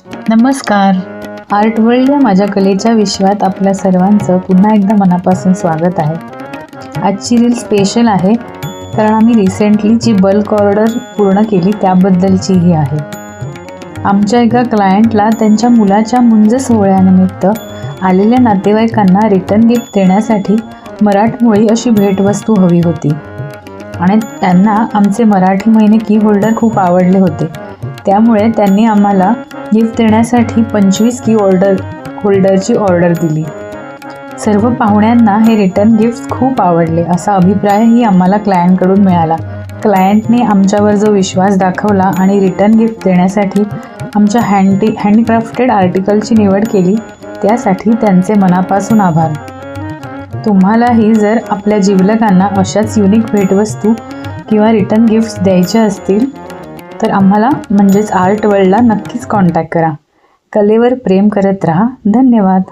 नमस्कार. Art world या माझ्या कलेच्या विश्वात आपल्या सर्वांचं पुन्हा एकदा मनापासून स्वागत आहे. आजची रील स्पेशल आहे कारण आम्ही रिसेंटली जी बल्क ऑर्डर पूर्ण केली त्याबद्दलची ही आहे. आमच्या एका क्लायंटला त्यांच्या मुलाच्या मुंज सोहळ्यानिमित्त आलेल्या नातेवाईकांना रिटर्न गिफ्ट देण्यासाठी मराठमोळी अशी भेटवस्तू हवी होती आणि त्यांना आमचे मराठी महिने की होल्डर खूप आवडले होते. त्यामुळे त्यांनी आम्हाला गिफ्ट देण्यासाठी 25 की होल्डरची ऑर्डर दिली. सर्व पाहुण्यांना हे रिटर्न गिफ्ट खूप आवडले असा अभिप्रायही आम्हाला क्लायंटकडून मिळाला. क्लायंटने आमच्यावर जो विश्वास दाखवला आणि रिटर्न गिफ्ट देण्यासाठी आमच्या हँडक्राफ्टेड आर्टिकलची निवड केली त्यासाठी त्यांचे मनापासून आभार. तुम्हालाही जर आपल्या जिवलगांना अशाच युनिक भेटवस्तू किंवा रिटर्न गिफ्ट्स द्यायचे असतील तर आम्हाला म्हणजेच आर्ट वर्ल्डला नक्कीच कॉन्टॅक्ट करा. कलेवर प्रेम करत राहा. धन्यवाद.